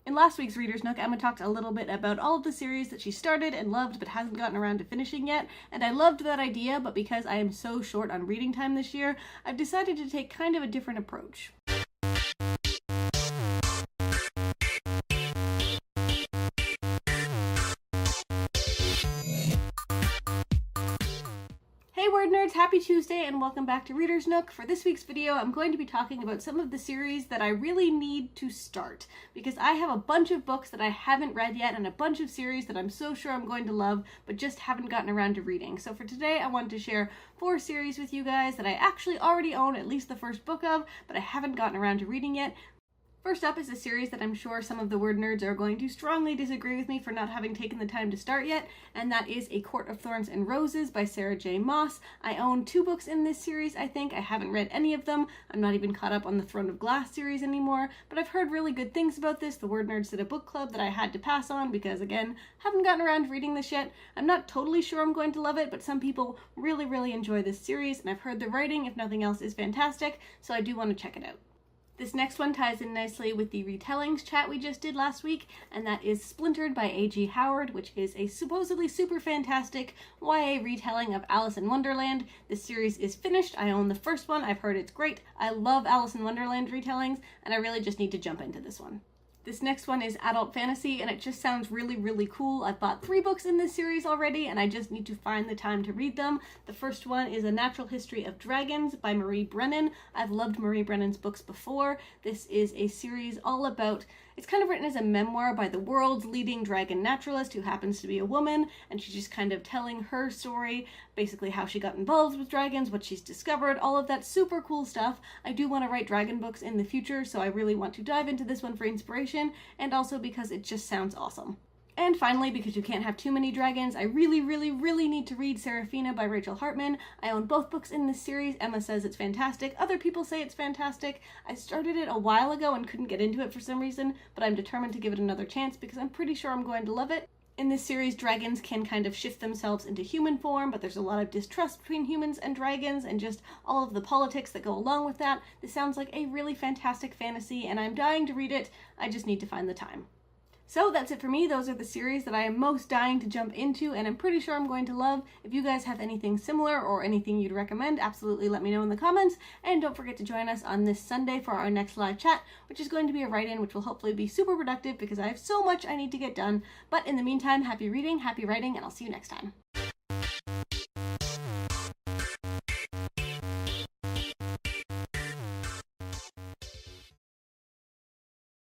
In last week's Reader's Nook, Emma talked a little bit about all of the series that she started and loved but hasn't gotten around to finishing yet, and I loved that idea, but because I am so short on reading time this year, I've decided to take kind of a different approach. Hey WordNerds, happy Tuesday and welcome back to Reader's Nook. For this week's video, I'm going to be talking about some of the series that I really need to start because I have a bunch of books that I haven't read yet and a bunch of series that I'm so sure I'm going to love but just haven't gotten around to reading. So for today, I wanted to share 4 series with you guys that I actually already own at least the first book of, but I haven't gotten around to reading yet. First up is a series that I'm sure some of the word nerds are going to strongly disagree with me for not having taken the time to start yet, and that is A Court of Thorns and Roses by Sarah J. Maas. I own 2 books in this series, I think. I haven't read any of them. I'm not even caught up on the Throne of Glass series anymore, but I've heard really good things about this. The Word Nerds did a book club that I had to pass on because, again, haven't gotten around to reading this yet. I'm not totally sure I'm going to love it, but some people really enjoy this series, and I've heard the writing, if nothing else, is fantastic, so I do want to check it out. This next one ties in nicely with the retellings chat we just did last week, and that is Splintered by A.G. Howard, which is a supposedly super fantastic YA retelling of Alice in Wonderland. This series is finished. I own the first one. I've heard it's great. I love Alice in Wonderland retellings, and I really just need to jump into this one. This next one is adult fantasy, and it just sounds really cool. I've bought 3 books in this series already, and I just need to find the time to read them. The first one is A Natural History of Dragons by Marie Brennan. I've loved Marie Brennan's books before. This is a series all about, it's kind of written as a memoir by the world's leading dragon naturalist who happens to be a woman, and she's just kind of telling her story, basically how she got involved with dragons, what she's discovered, all of that super cool stuff. I do want to write dragon books in the future, so I really want to dive into this one for inspiration, and also because it just sounds awesome. And finally, because you can't have too many dragons, I really need to read Seraphina by Rachel Hartman. I own both books in this series. Emma says it's fantastic. Other people say it's fantastic. I started it a while ago and couldn't get into it for some reason, but I'm determined to give it another chance because I'm pretty sure I'm going to love it. In this series, dragons can kind of shift themselves into human form, but there's a lot of distrust between humans and dragons and just all of the politics that go along with that. This sounds like a really fantastic fantasy, and I'm dying to read it. I just need to find the time. So that's it for me. Those are the series that I am most dying to jump into and I'm pretty sure I'm going to love. If you guys have anything similar or anything you'd recommend, absolutely let me know in the comments. And don't forget to join us on this Sunday for our next live chat, which is going to be a write-in, which will hopefully be super productive because I have so much I need to get done. But in the meantime, happy reading, happy writing, and I'll see you next time.